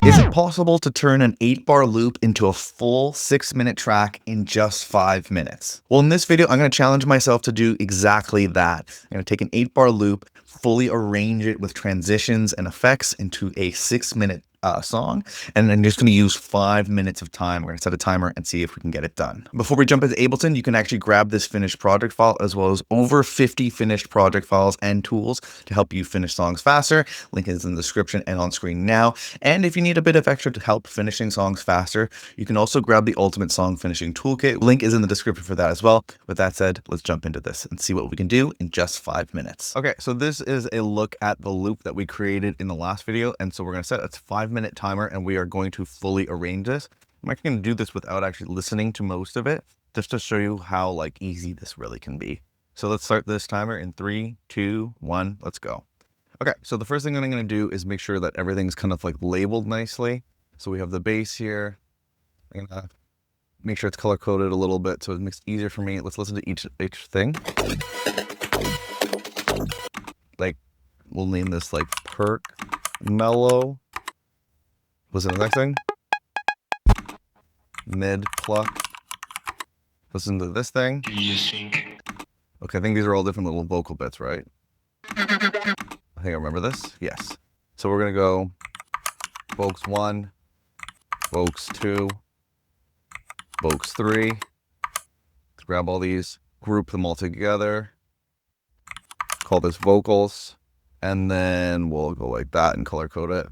Is it possible to turn an 8-bar loop into a full 6-minute track in just 5 minutes? Well, in this video, I'm going to challenge myself to do exactly that. I'm going to take an 8-bar loop, fully arrange it with transitions and effects into a 6-minute song, and I'm just going to use 5 minutes of time. We're going to set a timer and see if we can get it done. Before we jump into Ableton, you can actually grab this finished project file as well as over 50 finished project files and tools to help you finish songs faster. Link is in the description and on screen now. And if you need a bit of extra to help finishing songs faster, you can also grab the Ultimate Song Finishing Toolkit. Link is in the description for that as well. With that said, let's jump into this and see what we can do in just 5 minutes. Okay, so this is a look at the loop that we created in the last video. And so we're going to set a 5-minute timer and we are going to fully arrange this. I'm actually going to do this without actually listening to most of it, just to show you how easy this really can be. So let's start this timer in 3, 2, 1, let's go. Okay, so the first thing that I'm going to do is make sure that everything's kind of labeled nicely. So we have the bass here. I'm going to make sure it's color coded a little bit so it makes it easier for me. Let's listen to each thing. We'll name this perk, mellow. Listen to the next thing. Mid, pluck. Listen to this thing. Do you think? Okay, I think these are all different little vocal bits, right? I think I remember this. Yes. So we're going to go Vocals 1, Vocals 2, Vocals 3. Let's grab all these, group them all together. Call this vocals. And then we'll go like that and color code it.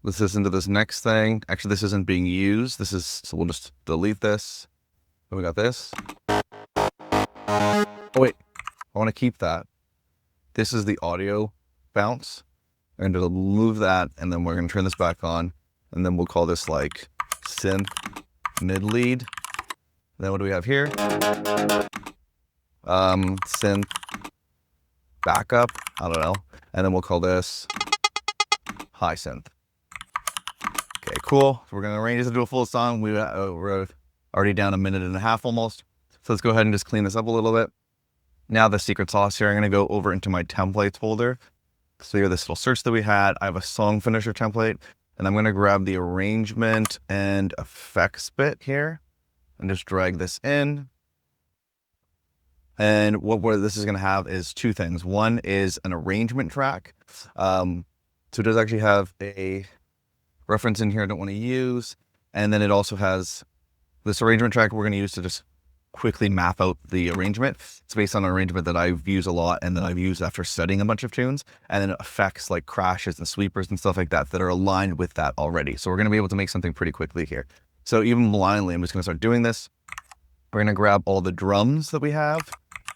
Let's listen to this next thing. Actually, this isn't being used. So we'll just delete this. Then we got this. Oh, wait. I want to keep that. This is the audio bounce. I'm going to move that, and then we're going to turn this back on, and then we'll call this synth mid lead. Then what do we have here? Synth backup. I don't know. And then we'll call this high synth. Okay, cool. So we're going to arrange this into a full song. We're already down 1.5 minutes almost. So let's go ahead and just clean this up a little bit. Now the secret sauce here, I'm going to go over into my templates folder. So here, this little search that we had, I have a song finisher template, and I'm going to grab the arrangement and effects bit here and just drag this in. And what this is going to have is two things. One is an arrangement track. So it does actually have a reference in here I don't want to use. And then it also has this arrangement track we're going to use to just quickly map out the arrangement. It's based on an arrangement that I've used a lot and that I've used after studying a bunch of tunes, and then effects like crashes and sweepers and stuff like that that are aligned with that already. So we're going to be able to make something pretty quickly here. So even blindly, I'm just going to start doing this. We're going to grab all the drums that we have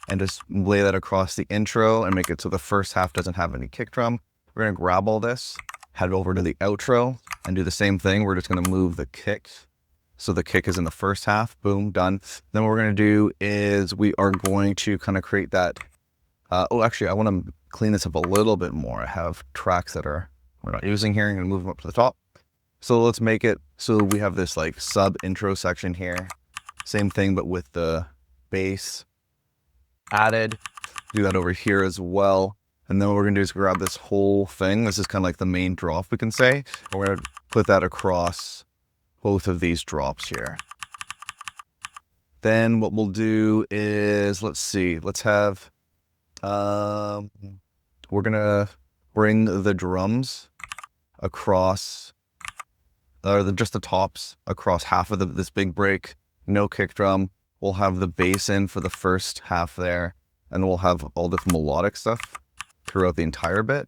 and just lay that across the intro and make it so the first half doesn't have any kick drum. We're going to grab all this, head over to the outro and do the same thing. We're just going to move the kick. So the kick is in the first half, boom, done. Then what we're going to do is we are going to kind of create that. Actually, I want to clean this up a little bit more. I have tracks that we're not using here. I'm going to move them up to the top. So let's make it so we have this sub intro section here. Same thing, but with the bass added. Do that over here as well. And then what we're going to do is grab this whole thing. This is kind of the main drop, we can say. And we're going to put that across both of these drops here. Then what we'll do is, let's see, let's have, we're gonna bring the drums across, or just the tops across half of this big break, no kick drum. We'll have the bass in for the first half there, and we'll have all this melodic stuff throughout the entire bit.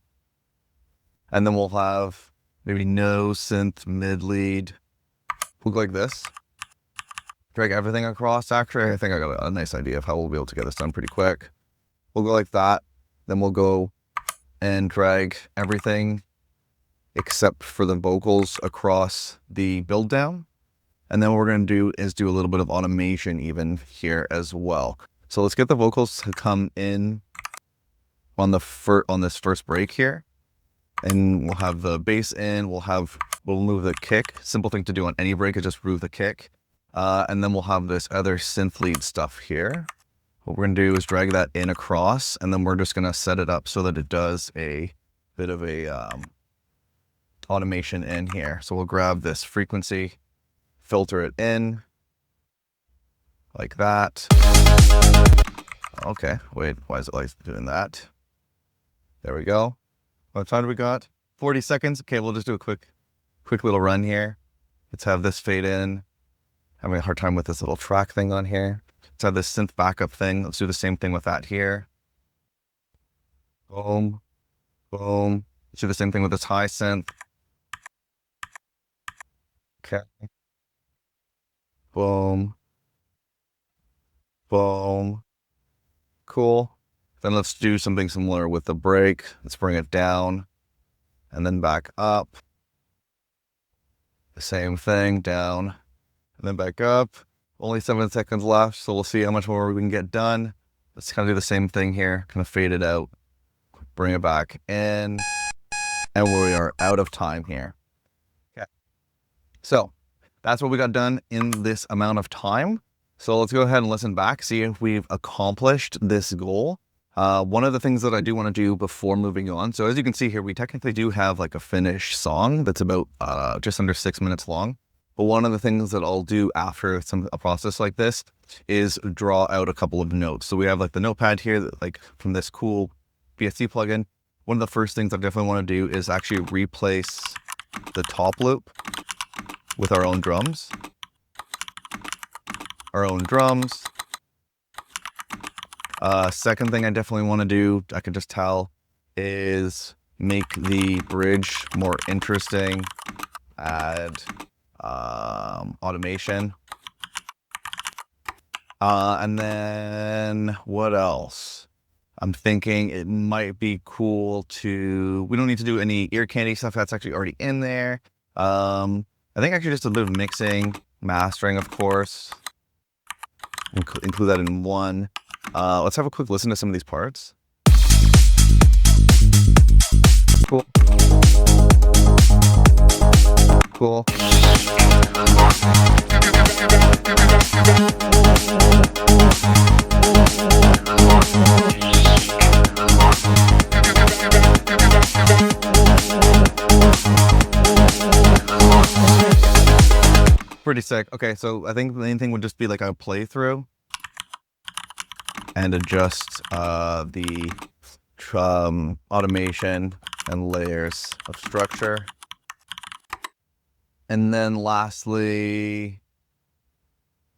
And then we'll have maybe no synth mid lead. Look like this. Drag everything across. Actually, I think I got a nice idea of how we'll be able to get this done pretty quick. We'll go like that. Then we'll go and drag everything except for the vocals across the build down. And then what we're going to do is do a little bit of automation even here as well. So let's get the vocals to come in on this first break here. And we'll have the bass in, we'll move the kick. Simple thing to do on any break is just move the kick. And then we'll have this other synth lead stuff here. What we're gonna do is drag that in across, and then we're just gonna set it up so that it does a bit of a automation in here. So we'll grab this frequency, filter it in like that. Okay, wait, why is it like doing that? There we go. What time do we got? 40 seconds. Okay, we'll just do a quick little run here. Let's have this fade in. Having a hard time with this little track thing on here. Let's have this synth backup thing. Let's do the same thing with that here. Boom, boom. Let's do the same thing with this high synth. Okay. Boom, boom. Cool. Then let's do something similar with the break. Let's bring it down and then back up. The same thing, down and then back up. Only 7 seconds left, so we'll see how much more we can get done. Let's kind of do the same thing here, kind of fade it out, bring it back in, and we are out of time here. Okay. So that's what we got done in this amount of time. So let's go ahead and listen back, see if we've accomplished this goal. One of the things that I do want to do before moving on, so as you can see here, we technically do have like a finished song that's about just under 6 minutes long. But one of the things that I'll do after a process like this is draw out a couple of notes. So we have like the notepad here, that, like from this cool VST plugin. One of the first things I definitely want to do is actually replace the top loop with our own drums. Second thing I definitely want to do, I can just tell, is make the bridge more interesting, add automation. And then what else? I'm thinking it might be cool to, we don't need to do any ear candy stuff. That's actually already in there. I think actually just a bit of mixing, mastering, of course. Include that in one. Let's have a quick listen to some of these parts. Cool. Cool. Pretty sick. Okay, so I think the main thing would just be like a playthrough and adjust the automation and layers of structure. And then lastly,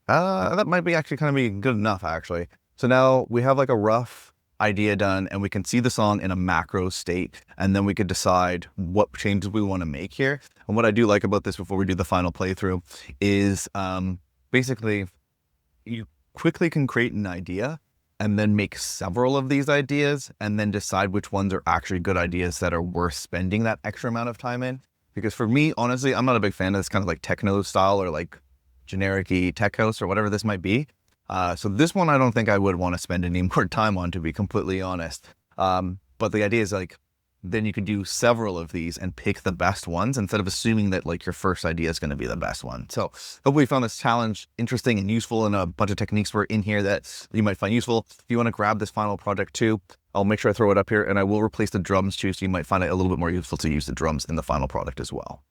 that might be actually kind of be good enough actually. So now we have like a rough idea done and we can see the song in a macro state, and then we could decide what changes we want to make here. And what I do like about this before we do the final playthrough is basically you quickly can create an idea and then make several of these ideas and then decide which ones are actually good ideas that are worth spending that extra amount of time in. Because for me, honestly, I'm not a big fan of this kind of like techno style or like generic-y tech house or whatever this might be. So this one, I don't think I would want to spend any more time on, to be completely honest. But the idea is like, then you could do several of these and pick the best ones instead of assuming that like your first idea is going to be the best one. So hopefully you found this challenge interesting and useful, and a bunch of techniques were in here that you might find useful. If you want to grab this final project too, I'll make sure I throw it up here, and I will replace the drums too, so you might find it a little bit more useful to use the drums in the final product as well.